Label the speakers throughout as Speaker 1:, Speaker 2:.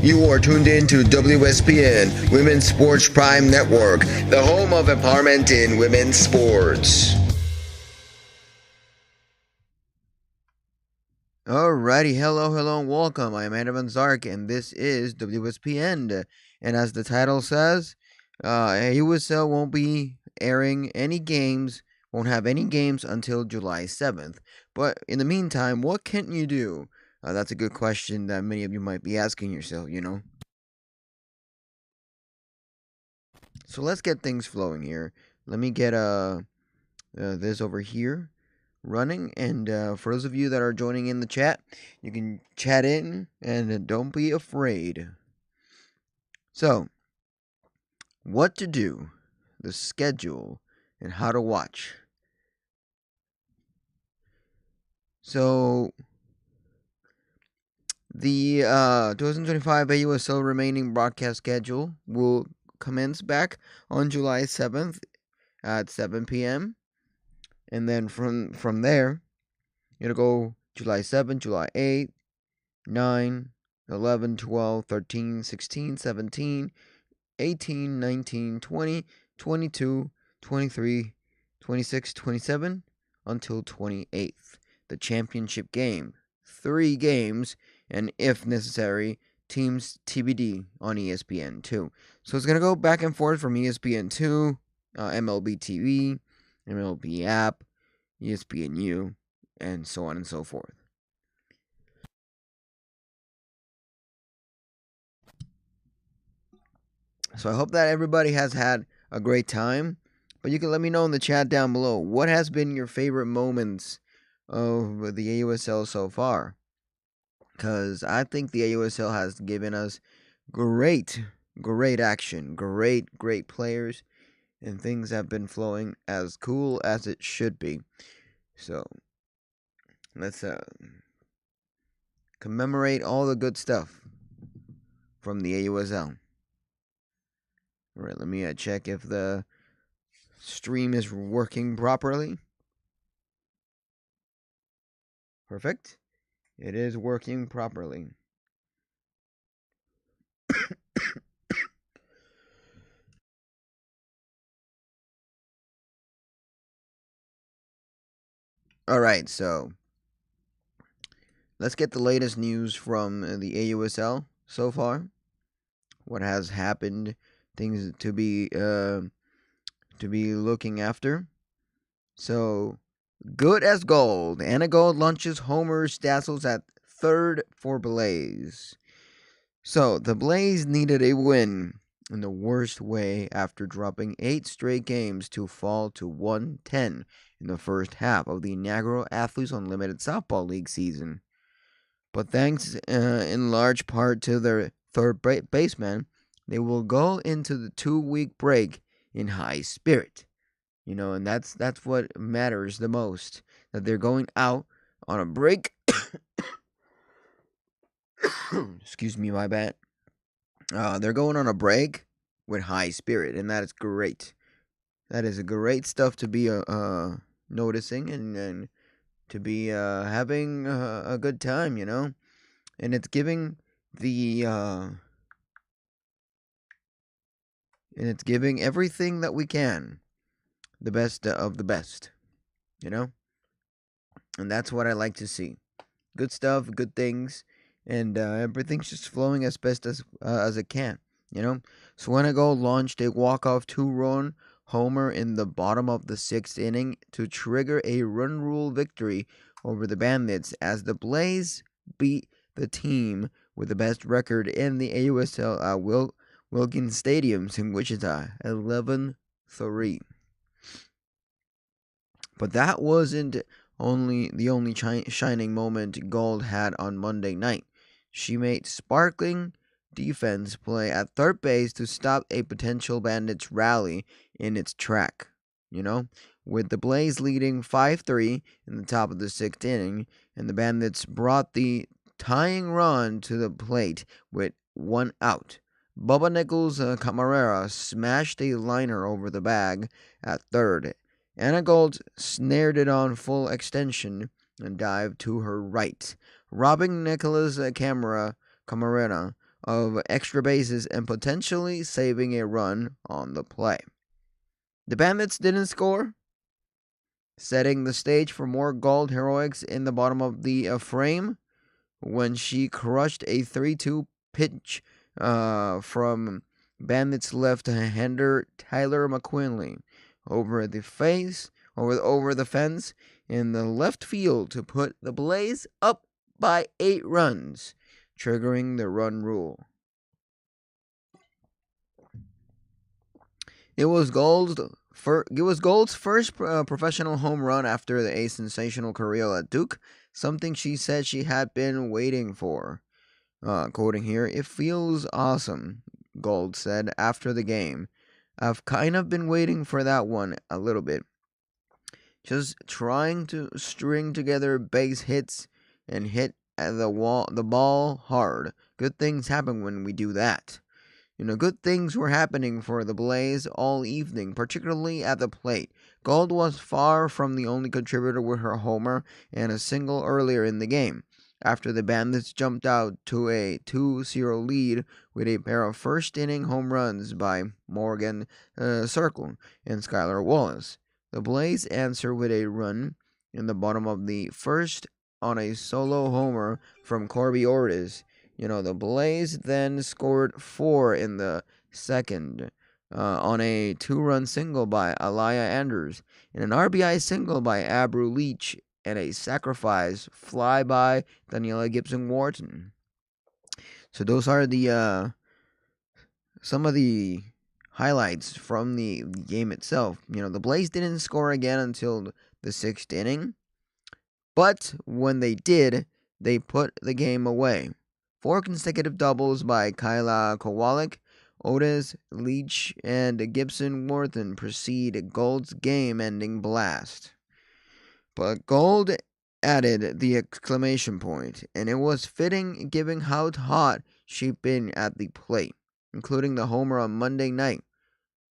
Speaker 1: You are tuned in to WSPN, Women's Sports Prime Network, the home of empowerment in women's sports. Alrighty, hello, and welcome. I am Adam Van Zark, and this is WSPN. And as the title says, USL won't be airing any games, won't have any games until July 7th. But in the meantime, what can you do? That's a good question that many of you might be asking yourself, So let's get things flowing here. Let me get this over here running, and for those of you that are joining in the chat, you can chat in and don't be afraid. So, what to do, the schedule, and how to watch. So, the 2025 AUSL remaining broadcast schedule will commence back on July 7th at 7 p.m. And then from there, it'll go July 7th, July 8th, 9, 11, 12, 13, 16, 17, 18, 19, 20, 22, 23, 26, 27, until 28th. The championship game. 3 games, and if necessary, teams TBD on ESPN2. So it's going to go back and forth from ESPN2, MLB TV, MLB app, ESPNU, and so on and so forth. So I hope that everybody has had a great time. But you can let me know in the chat down below, what has been your favorite moments of the AUSL so far? Because I think the AUSL has given us great action, great players, and things have been flowing as cool as it should be. So let's commemorate all the good stuff from the AUSL. All right, let me check if the stream is working properly. Perfect. It is working properly. All right, so let's get the latest news from the AUSL so far. What has happened, things to be looking after. So, good as gold. Anna Gold launches Homer Stassels at 3rd for Blaze. So, the Blaze needed a win in the worst way after dropping 8 straight games to fall to 110 in the first half of the inaugural Athletes Unlimited Softball League season. But thanks in large part to their third baseman, they will go into the 2-week break in high spirit. And that's what matters the most, that they're going out on a break. Excuse me, my bad. They're going on a break with high spirit, and that is great. That is a great stuff to be noticing and to be having a good time, and it's giving everything that we can, the best of the best, and that's what I like to see. Good stuff, good things, and everything's just flowing as best as it can, So when I go launched a walk-off 2-run homer in the bottom of the 6th inning to trigger a run rule victory over the Bandits as the Blaze beat the team with the best record in the AUSL Wilkins Stadiums in Wichita, 11-3. But that wasn't the only shining moment Gold had on Monday night. She made sparkling defense play at third base to stop a potential Bandits rally in its track, with the Blaze leading 5-3 in the top of the 6th inning, and the Bandits brought the tying run to the plate with 1 out. Bubba Nichols Camarera smashed a liner over the bag at third. Anna Gold snared it on full extension and dived to her right, robbing Nicholas Camarera of extra bases and potentially saving a run on the play. The Bandits didn't score, setting the stage for more Gold heroics in the bottom of the frame when she crushed a 3-2 pitch from Bandits left-hander Tyler McQuinley over the fence in the left field to put the Blaze up by 8 runs, triggering the run rule. It was Gold's first professional home run after a sensational career at Duke, something she said she had been waiting for. Quoting here, "It feels awesome," Gold said after the game. "I've kind of been waiting for that one a little bit. Just trying to string together base hits and hit at the ball hard. Good things happen when we do that." Good things were happening for the Blaze all evening, particularly at the plate. Gold was far from the only contributor with her homer and a single earlier in the game, after the Bandits jumped out to a 2-0 lead with a pair of first-inning home runs by Morgan Circle and Skylar Wallace. The Blaze answered with a run in the bottom of the first on a solo homer from Corby Ortiz. The Blaze then scored 4 in the second on a 2-run single by Alaya Anders and an RBI single by Abru Leach and a sacrifice fly by Daniela Gibson Wharton. So those are the some of the highlights from the game itself. The Blaze didn't score again until the 6th inning, but when they did, they put the game away. 4 consecutive doubles by Kyla Kowalik, Otis, Leach, and Gibson Wharton precede Gold's game-ending blast. But Gold added the exclamation point, and it was fitting given how hot she'd been at the plate, including the homer on Monday night.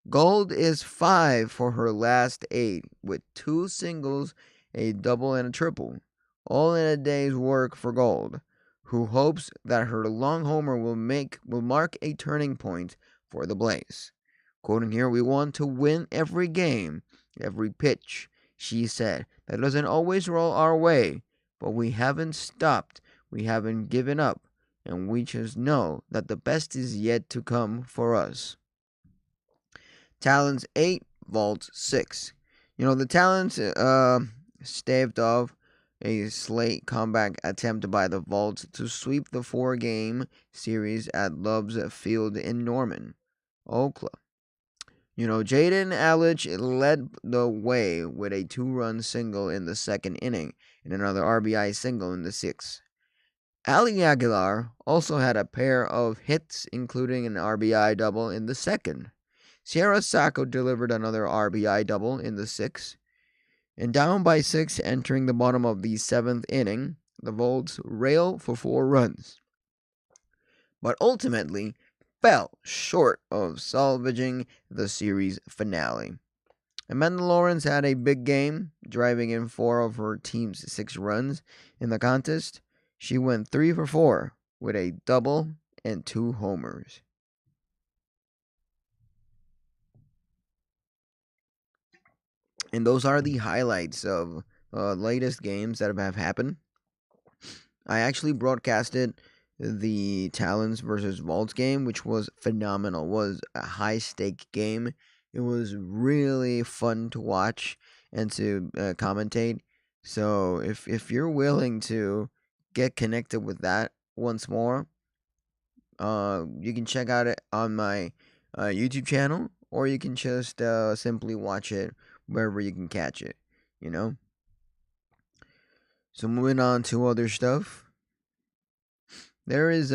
Speaker 1: Gold is 5 for her last 8, with 2 singles, a double, and a triple, all in a day's work for Gold, who hopes that her long homer will mark a turning point for the Blaze. Quoting here, "We want to win every game, every pitch," she said. "That doesn't always roll our way, but we haven't stopped, we haven't given up, and we just know that the best is yet to come for us." Talons 8, Vaults 6. The Talons staved off a slate comeback attempt by the Vaults to sweep the 4-game series at Love's Field in Norman, Oklahoma. Jaden Alich led the way with a 2-run single in the 2nd inning and another RBI single in the 6th. Ali Aguilar also had a pair of hits, including an RBI double in the 2nd. Sierra Sacco delivered another RBI double in the 6th. And down by 6 entering the bottom of the 7th inning, the Volts railed for 4 runs, but ultimately fell short of salvaging the series finale. Amanda Lawrence had a big game, driving in 4 of her team's 6 runs in the contest. She went 3 for 4 with a double and 2 homers. And those are the highlights of latest games that have happened. I actually broadcasted the Talons versus Vaults game, which was phenomenal. It was a high-stake game. It was really fun to watch and to commentate. So if you're willing to get connected with that once more, you can check out it on my YouTube channel, or you can just simply watch it wherever you can catch it, So moving on to other stuff. There is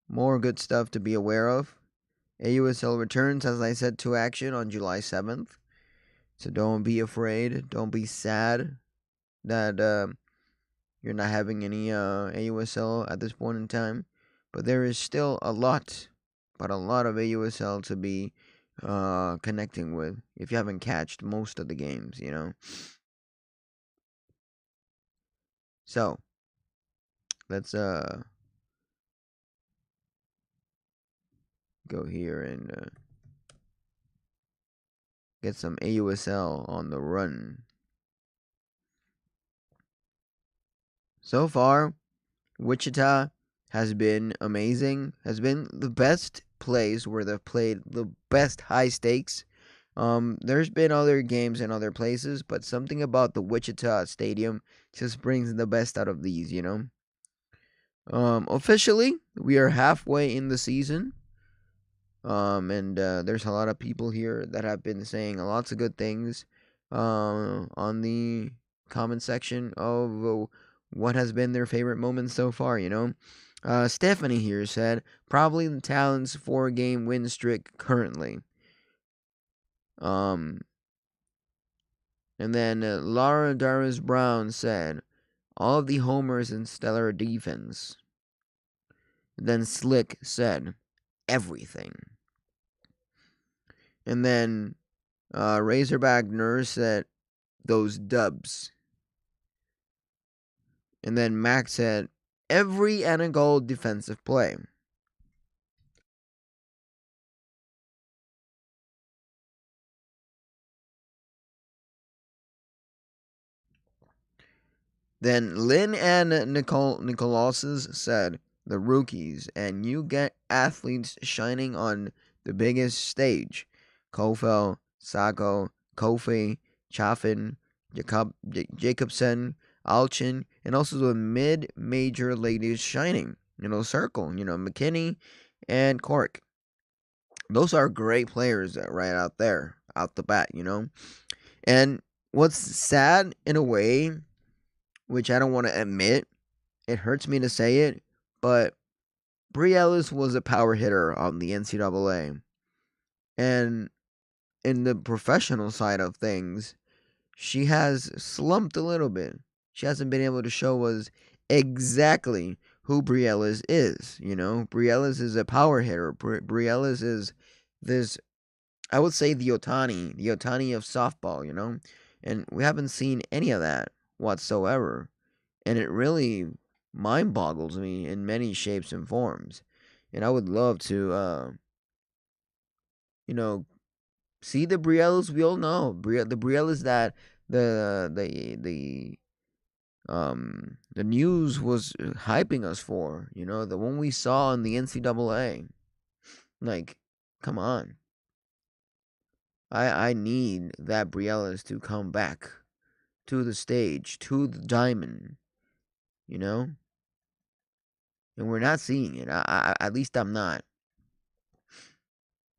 Speaker 1: more good stuff to be aware of. AUSL returns, as I said, to action on July 7th. So don't be afraid. Don't be sad that you're not having any AUSL at this point in time. But there is still a lot of AUSL to be connecting with if you haven't catched most of the games, So let's go here and get some AUSL on the run. So far, Wichita has been amazing, has been the best place where they've played the best high stakes. There's been other games in other places, but something about the Wichita Stadium just brings the best out of these, you know? Officially, we are halfway in the season. And there's a lot of people here that have been saying lots of good things on the comment section of what has been their favorite moments so far, you know? Stephanie here said, probably the Talons' 4-game win streak currently. Um, and then Laura Darius Brown said, all of the homers and stellar defense. Then Slick said, everything. And then Razorback Nurse said, those dubs. And then Max said, every and a goal defensive play. Then Lynn and Nicolauses said, the rookies, and you get athletes shining on the biggest stage. Kofel, Sako, Kofi, Chaffin, Jacobson, Alchin, and also the mid-major ladies shining. Circle, McKinney and Cork. Those are great players right out there, out the bat, And what's sad in a way, which I don't want to admit, it hurts me to say it, but Brie Ellis was a power hitter on the NCAA. And in the professional side of things, she has slumped a little bit. She hasn't been able to show us exactly who Brie Ellis is. Brie Ellis is a power hitter. Brie Ellis is this, I would say, the Otani of softball, and we haven't seen any of that whatsoever. And it really mind boggles me in many shapes and forms. And I would love to, see the Brielles we all know. The Brielles that the news was hyping us for. The one we saw in the NCAA. Like, come on. I need that Brielles to come back to the stage, to the diamond. And we're not seeing it. At least I'm not.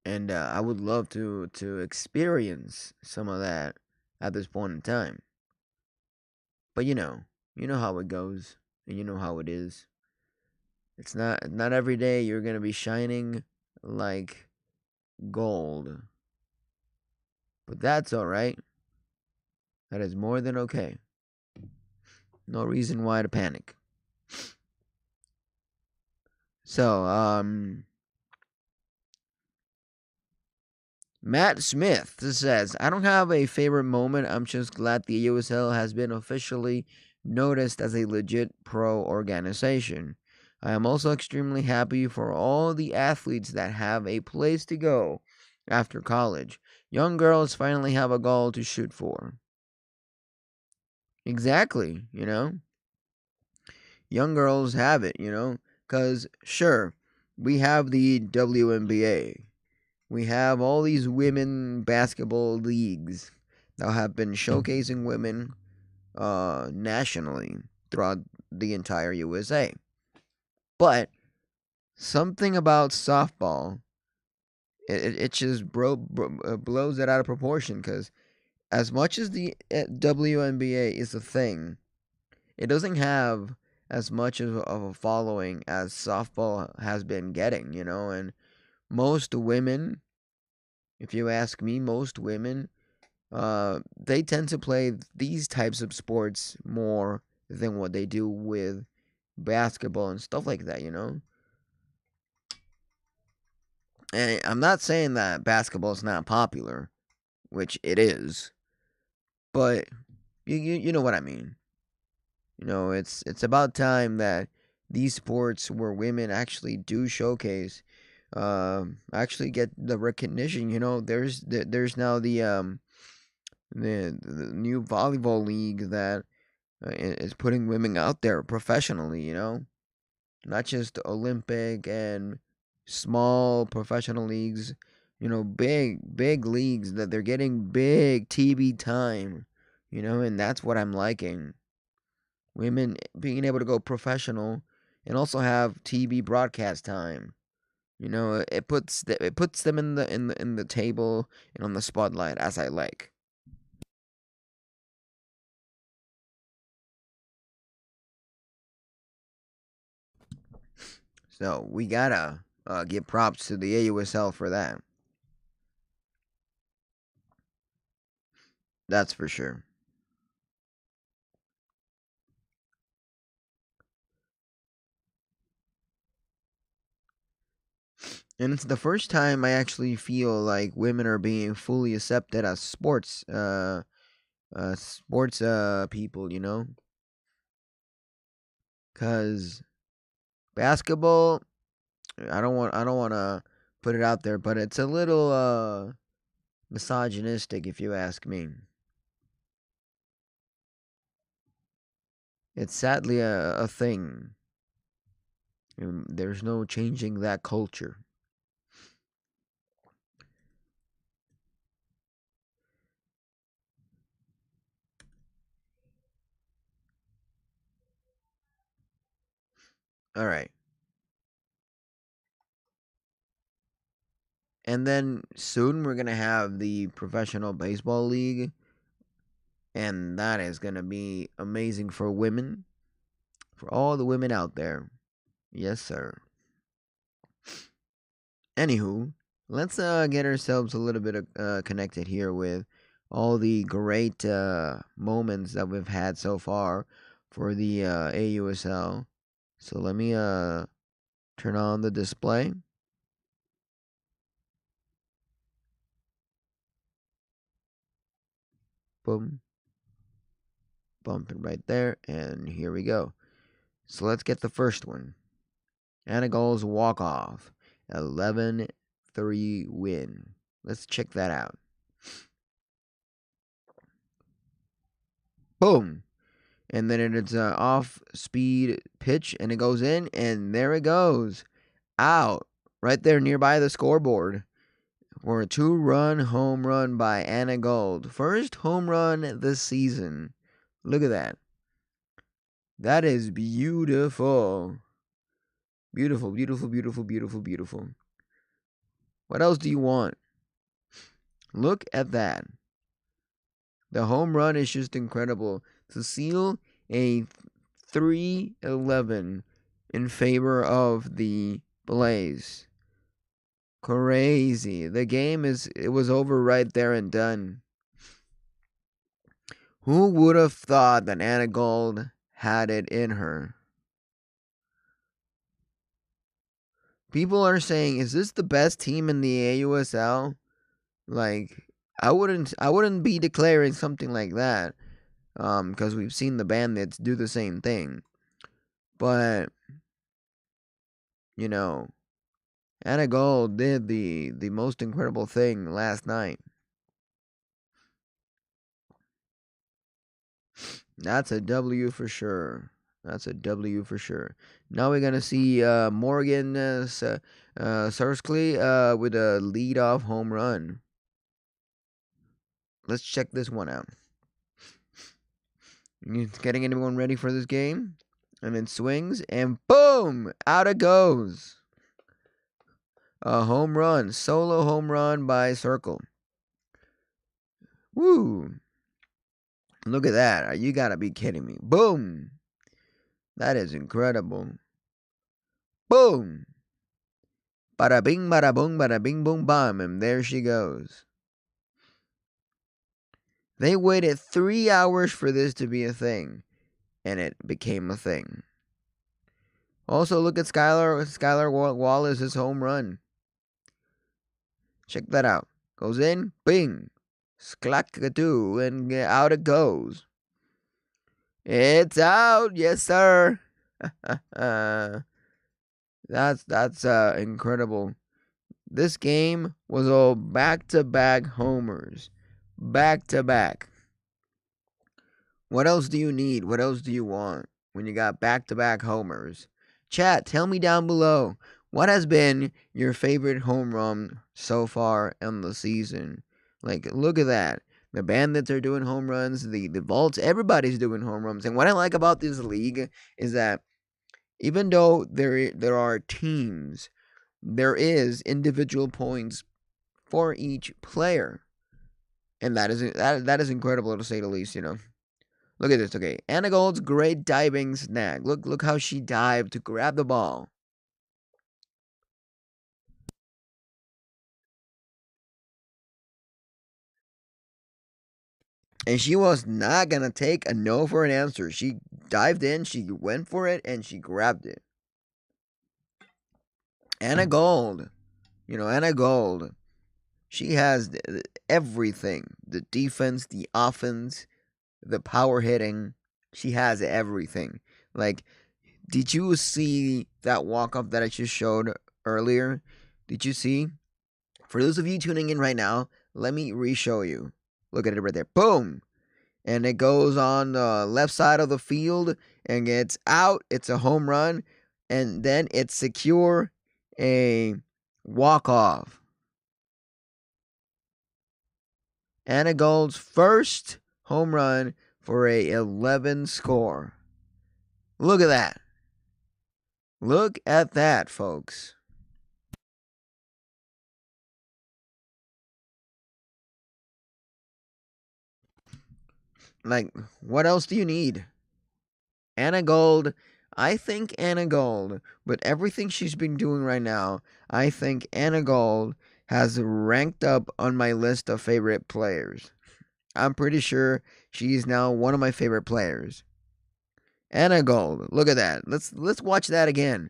Speaker 1: And I would love to experience some of that at this point in time. But you know how it goes, and you know how it is. It's not every day you're gonna be shining like gold. But that's all right. That is more than okay. No reason why to panic. So, Matt Smith says, I don't have a favorite moment. I'm just glad the USL has been officially noticed as a legit pro organization. I am also extremely happy for all the athletes that have a place to go after college. Young girls finally have a goal to shoot for. Exactly, Young girls have it, Because, sure, we have the WNBA. We have all these women basketball leagues that have been showcasing women nationally throughout the entire USA. But something about softball, it just blows it out of proportion, because as much as the WNBA is a thing, it doesn't have as much of a following as softball has been getting, and most women, if you ask me, most women, they tend to play these types of sports more than what they do with basketball and stuff like that, And I'm not saying that basketball is not popular, which it is, but you know what I mean. It's about time that these sports where women actually do showcase actually get the recognition. There's now the new volleyball league that is putting women out there professionally. Not just Olympic and small professional leagues. Big leagues that they're getting big TV time. And that's what I'm liking. Women being able to go professional and also have TV broadcast time. It puts them in the table and on the spotlight as I like. So we gotta give props to the AUSL for that. That's for sure. And it's the first time I actually feel like women are being fully accepted as sports people. Cause basketball, I don't want to put it out there, but it's a little misogynistic if you ask me. It's sadly a thing. And there's no changing that culture. All right. And then soon we're going to have the professional baseball league, and that is going to be amazing for women, for all the women out there. Yes, sir. Anywho, let's get ourselves a little bit connected here with all the great moments that we've had so far for the AUSL. So let me turn on the display. Boom. Bump it right there, and here we go. So let's get the first one. Anagol's walk-off. 11-3 win. Let's check that out. Boom. And then it's an off-speed pitch, and it goes in, and there it goes. Out. Right there nearby the scoreboard. For a 2-run home run by Anna Gold. First home run this season. Look at that. That is beautiful. Beautiful, beautiful, beautiful, beautiful, beautiful. What else do you want? Look at that. The home run is just incredible. To seal a 3-11 in favor of the Blaze. Crazy. It was over right there and done. Who would have thought that Anna Gold had it in her? People are saying, is this the best team in the AUSL? Like, I wouldn't be declaring something like that. Because we've seen the Bandits do the same thing. But, you know, Anna Gold did the most incredible thing last night. That's a W for sure. That's a W for sure. Now we're gonna see Morgan Surskey with a lead-off home run. Let's check this one out. He's getting anyone ready for this game, and then swings, and boom, out it goes. A home run, solo home run by Circle. Woo! Look at that. You gotta be kidding me. Boom! That is incredible. Boom! Bada bing, bada boom, bada bing, boom, bam. And there she goes. They waited 3 hours for this to be a thing, and it became a thing. Also, look at Skylar Wallace's home run. Check that out. Goes in, bing, sklack-a-doo, and out it goes. It's out, yes, sir. That's incredible. This game was all back-to-back homers. Back-to-back. What else do you need? What else do you want when you got back-to-back homers? Chat, tell me down below. What has been your favorite home run so far in the season? Like, look at that. The Bandits are doing home runs. The Vaults, everybody's doing home runs. And what I like about this league is that even though there are teams, there is individual points for each player. And that is incredible to say the least, you know. Look at this, okay. Anna Gold's great diving snag. Look how she dived to grab the ball. And she was not gonna take a no for an answer. She dived in, she went for it, and she grabbed it. Anna Gold. You know, Anna Gold. She has everything. The defense, the offense, the power hitting. She has everything. Like, did you see that walk-off that I just showed earlier? Did you see? For those of you tuning in right now, let me re-show you. Look at it right there. Boom! And it goes on the left side of the field and gets out. It's a home run. And then it's secure a walk-off. Anna Gold's first home run for a 11 score. Look at that. Look at that, folks. Like, what else do you need? Anna Gold, I think Anna Gold, but everything she's been doing right now, I think Anna Gold has ranked up on my list of favorite players. I'm pretty sure she's now one of my favorite players. Anna Gold, look at that. Let's watch that again.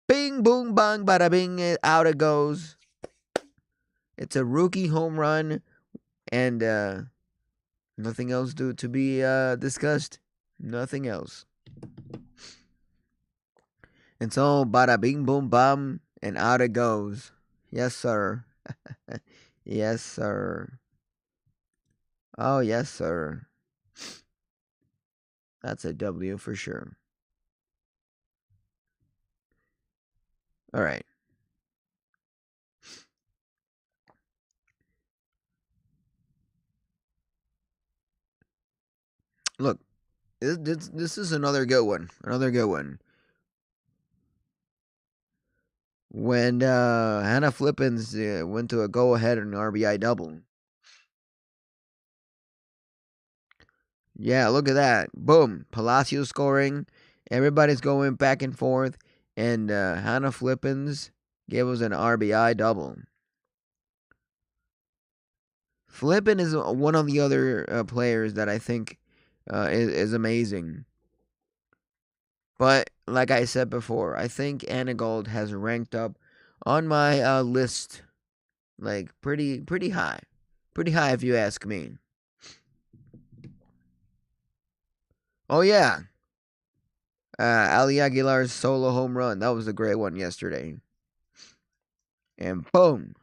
Speaker 1: Bing, boom, bang, bada bing, out it goes. It's a rookie home run, and nothing else to be discussed. Nothing else. It's all bada bing, boom, bam, and out it goes. Yes, sir. Yes, sir. Oh, yes, sir. That's a W for sure. All right. Look, this is another good one. Another good one. When Hannah Flippins went to a go-ahead and RBI double. Yeah, look at that. Boom. Palacio scoring. Everybody's going back and forth. And Hannah Flippins gave us an RBI double. Flippin is one of the other players that I think is amazing. But like I said before, I think Anna Gold has ranked up on my list like pretty high. Pretty high if you ask me. Oh yeah. Ali Aguilar's solo home run. That was a great one yesterday. And boom.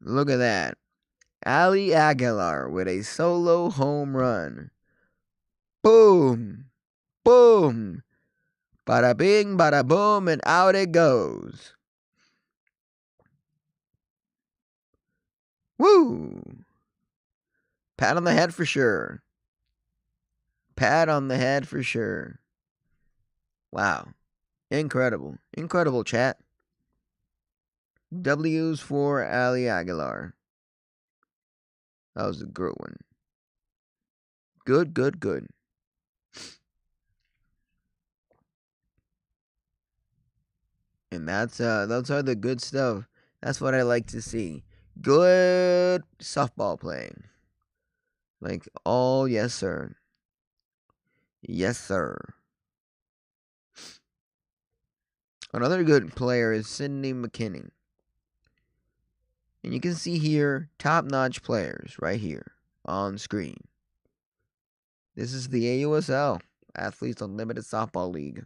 Speaker 1: Look at that. Ali Aguilar with a solo home run. Boom. Boom. Bada bing, bada boom, and out it goes. Woo! Pat on the head for sure. Pat on the head for sure. Wow. Incredible. Incredible, chat. W's for Ali Aguilar. That was a good one. Good, good, good. And those are the good stuff. That's what I like to see. Good softball playing. Like, oh, yes, sir. Yes, sir. Another good player is Sydney McKinney. And you can see here, top-notch players right here on screen. This is the AUSL, Athletes Unlimited Softball League.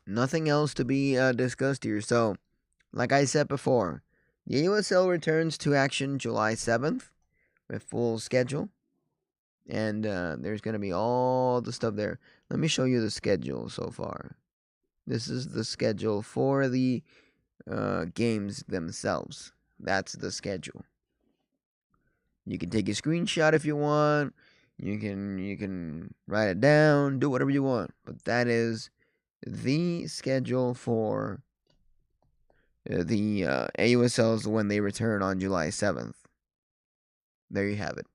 Speaker 1: Nothing else to be discussed here. So, like I said before, the USL returns to action July 7th with full schedule. And there's going to be all the stuff there. Let me show you the schedule so far. This is the schedule for the games themselves. That's the schedule. You can take a screenshot if you want. You can write it down, do whatever you want. But that is the schedule for the AUSLs when they return on July 7th. There you have it.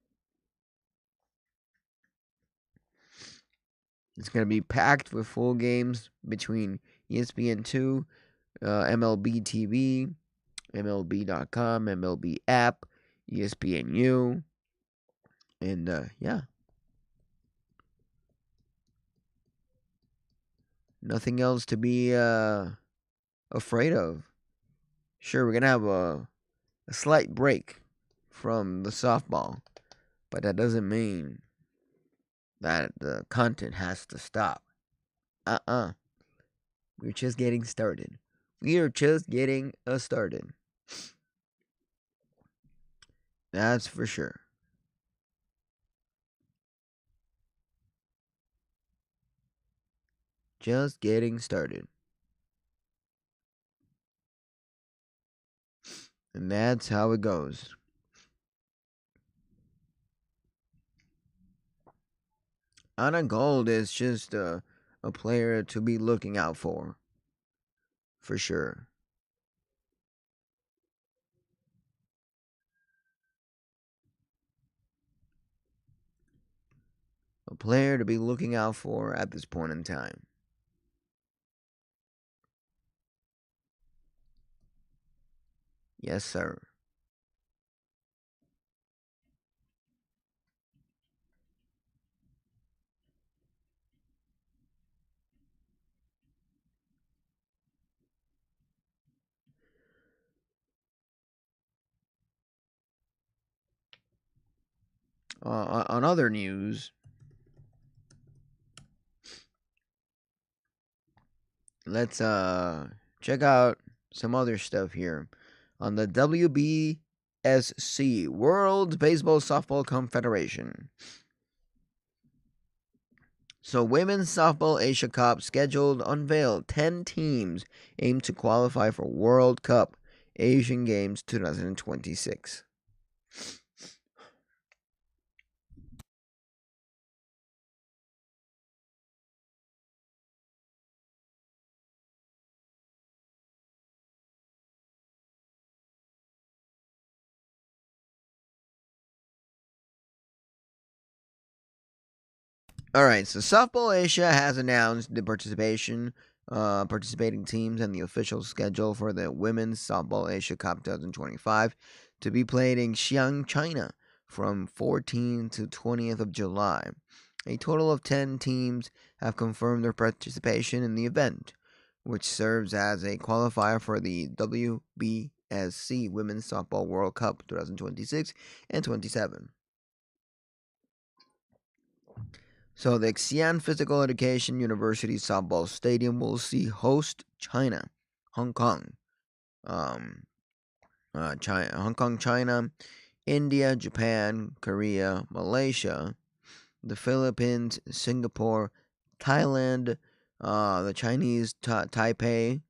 Speaker 1: It's going to be packed with full games between ESPN2, MLB TV, MLB.com, MLB app, ESPNU, and yeah. Nothing else to be afraid of. Sure, we're going to have a slight break from the softball, but that doesn't mean that the content has to stop. We're just getting started. We are just getting started. That's for sure. Just getting started. And that's how it goes. Anna Gold is just a player to be looking out for sure. A player to be looking out for at this point in time. Yes, sir. On other news, let's check out some other stuff here on the WBSC, World Baseball Softball Confederation. So, Women's Softball Asia Cup scheduled unveiled. 10 teams aim to qualify for World Cup Asian Games 2026. All right, so Softball Asia has announced the participating teams and the official schedule for the Women's Softball Asia Cup 2025 to be played in Xi'an, China from 14th to 20th of July. A total of 10 teams have confirmed their participation in the event, which serves as a qualifier for the WBSC Women's Softball World Cup 2026 and 27. So the Xi'an Physical Education University Softball Stadium will see host China, Hong Kong, Hong Kong, China, India, Japan, Korea, Malaysia, the Philippines, Singapore, Thailand, the Chinese Taipei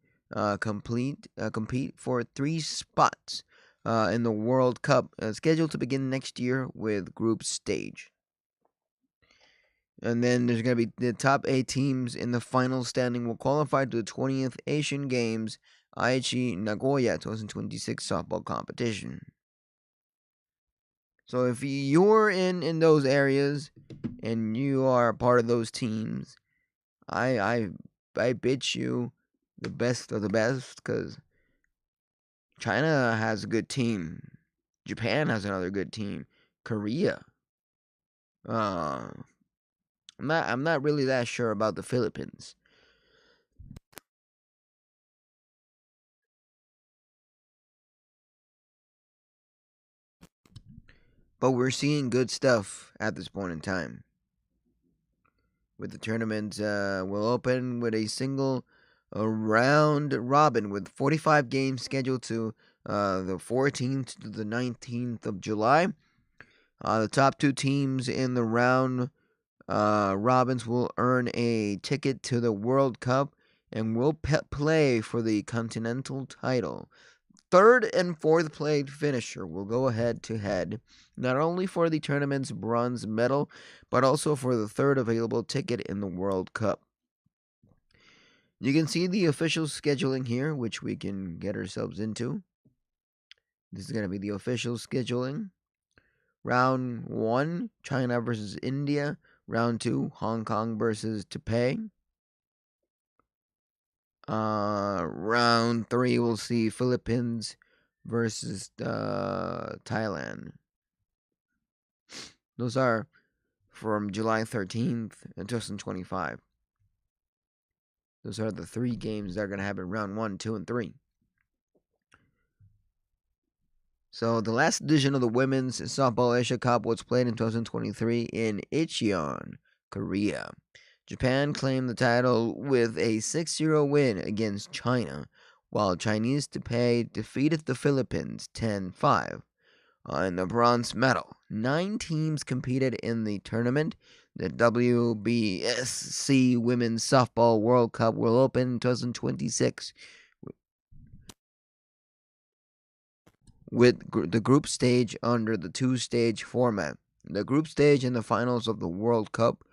Speaker 1: compete for 3 spots in the World Cup, scheduled to begin next year with group stage. And then there's going to be the top 8 teams in the final standing will qualify to the 20th Asian Games Aichi Nagoya 2026 softball competition. So if you're in those areas and you are a part of those teams, I bid you the best of the best, because China has a good team. Japan has another good team. Korea. I'm not really that sure about the Philippines. But we're seeing good stuff at this point in time. With the tournament will open with a single a round robin with 45 games scheduled to the 14th to the 19th of July. The top two teams in the round robins will earn a ticket to the World Cup and will play for the continental title. Third and fourth place finisher will go head to head, not only for the tournament's bronze medal, but also for the third available ticket in the World Cup. You can see the official scheduling here, which we can get ourselves into. This is going to be the official scheduling. Round 1, China versus India. Round 2, Hong Kong versus Taipei. Round 3, we'll see Philippines versus Thailand. Those are from July 13th, 2025. Those are the 3 games that are going to happen round 1, 2, and 3. So the last edition of the Women's Softball Asia Cup was played in 2023 in Incheon, Korea. Japan claimed the title with a 6-0 win against China, while Chinese Taipei defeated the Philippines 10-5. In the bronze medal, 9 teams competed in the tournament. The WBSC Women's Softball World Cup will open in 2026 with the group stage under the 2-stage format. The group stage and the finals of the World Cup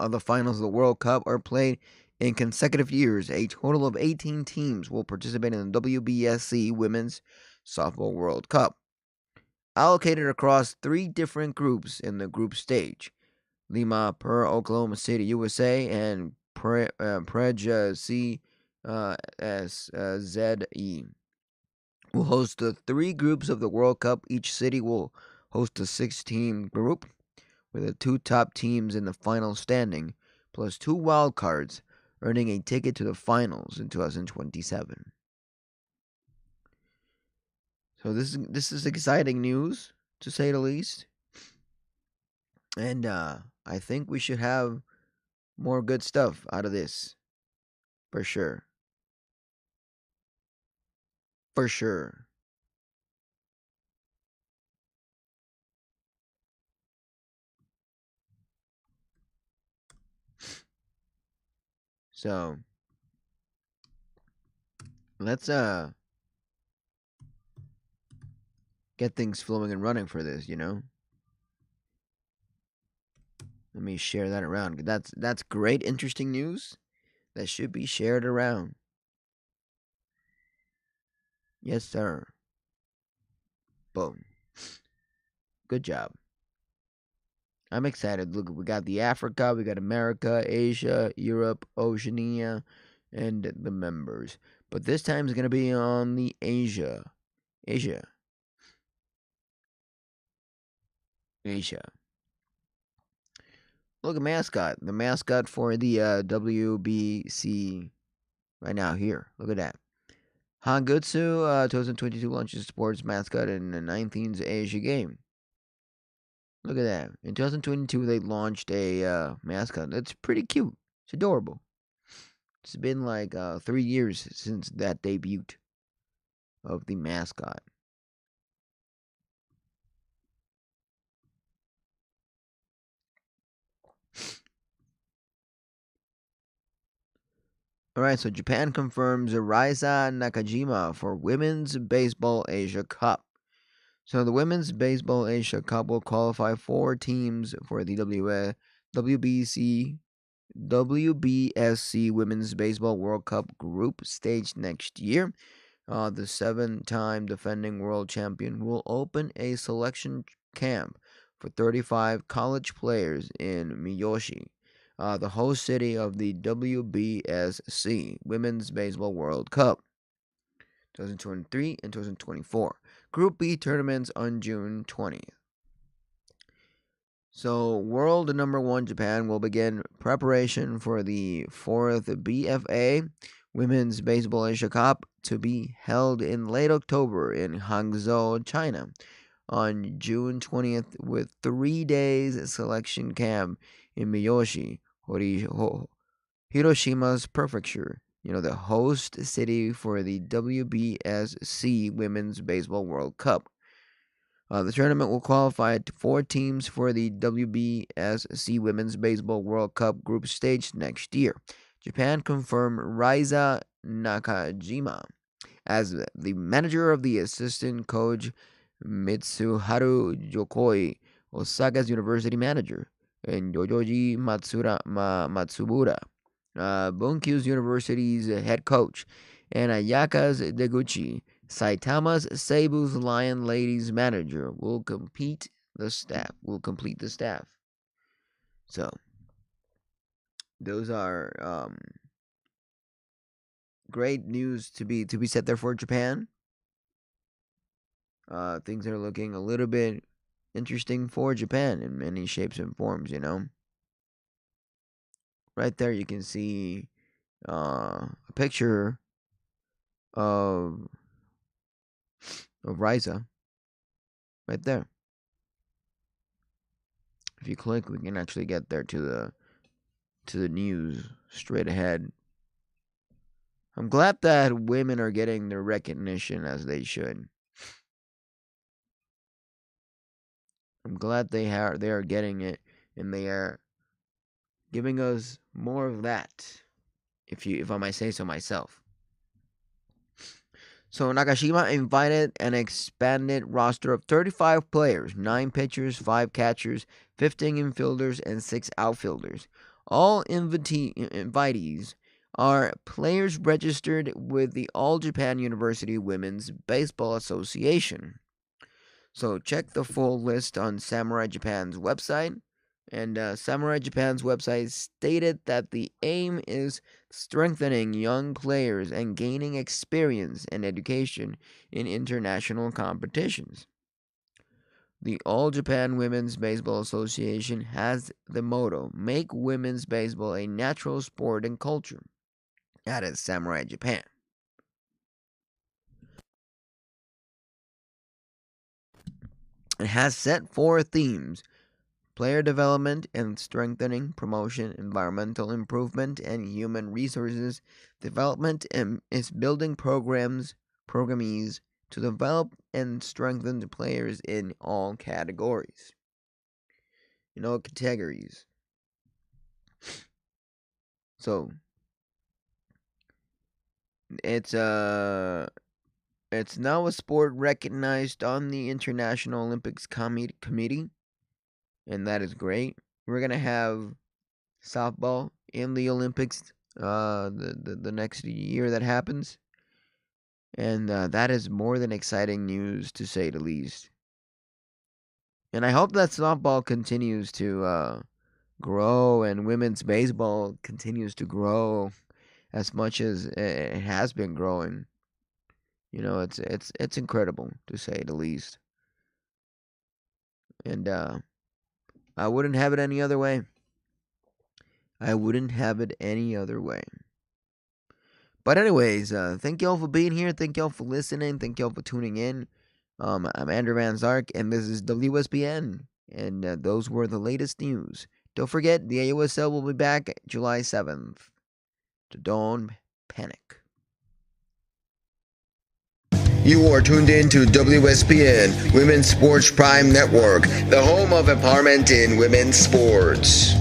Speaker 1: the finals of the World Cup are played in consecutive years. A total of 18 teams will participate in the WBSC Women's Softball World Cup, allocated across 3 different groups in the group stage. Lima, Per, Oklahoma City, USA, and Preja CSZE will host the 3 groups of the World Cup. Each city will host a 6-team group, with the 2 top teams in the final standing, plus 2 wild cards, earning a ticket to the finals in 2027. So this is exciting news, to say the least. And I think we should have more good stuff out of this. For sure. For sure. So let's get things flowing and running for this, Let me share that around. That's great, interesting news that should be shared around. Yes, sir. Boom. Good job. I'm excited. Look, we got the Africa, we got America, Asia, Europe, Oceania, and the members. But this time is going to be on the Asia. Asia. Look, a mascot. The mascot for the WBC right now here. Look at that. Hangutsu 2022 launches sports mascot in the 19th Asia game. Look at that. In 2022, they launched a mascot. That's pretty cute. It's adorable. It's been like 3 years since that debut of the mascot. All right, so Japan confirms Raisa Nakajima for Women's Baseball Asia Cup. So the Women's Baseball Asia Cup will qualify 4 teams for the WBSC Women's Baseball World Cup group stage next year. The 7-time defending world champion will open a selection camp for 35 college players in Miyoshi, the host city of the WBSC Women's Baseball World Cup 2023 and 2024. Group B tournaments on June 20th. So, world number 1 Japan will begin preparation for the 4th BFA Women's Baseball Asia Cup to be held in late October in Hangzhou, China. on June 20th with 3 days selection camp in Miyoshi, Hiroshima's prefecture. The host city for the WBSC Women's Baseball World Cup. The tournament will qualify 4 teams for the WBSC Women's Baseball World Cup group stage next year. Japan confirmed Raiza Nakajima as the manager of the assistant coach Mitsuharu Yokoi, Osaka's university manager, and Yoyoji Matsubura, Bunkyu's university's head coach, and Ayaka's Deguchi, Saitama's Seibu's Lion Ladies manager, will complete the staff. So those are great news to be set there for Japan. Things are looking a little bit interesting for Japan in many shapes and forms. Right there you can see a picture of Raiza. Right there. If you click, we can actually get there to the news straight ahead. I'm glad that women are getting their recognition as they should. I'm glad they are getting it, and they are giving us more of that, if I might say so myself. So Nakashima invited an expanded roster of 35 players, 9 pitchers, 5 catchers, 15 infielders, and 6 outfielders. All invitees are players registered with the All Japan University Women's Baseball Association. So check the full list on Samurai Japan's website. And Samurai Japan's website stated that the aim is strengthening young players and gaining experience and education in international competitions. The All Japan Women's Baseball Association has the motto, "Make women's baseball a natural sport and culture," added Samurai Japan. It has set 4 themes: player development and strengthening, promotion, environmental improvement, and human resources development, and is building programmees to develop and strengthen the players in all categories. Categories. So it's now a sport recognized on the International Olympics Committee, and that is great. We're gonna have softball in the Olympics the next year that happens, and that is more than exciting news, to say the least. And I hope that softball continues to grow and women's baseball continues to grow as much as it has been growing. It's incredible, to say the least. And I wouldn't have it any other way. But anyways, thank y'all for being here. Thank y'all for listening. Thank y'all for tuning in. I'm Andrew Van Zark, and this is WSBN. And those were the latest news. Don't forget, the AUSL will be back July 7th. So don't panic.
Speaker 2: You are tuned in to WSPN, Women's Sports Prime Network, the home of empowerment in women's sports.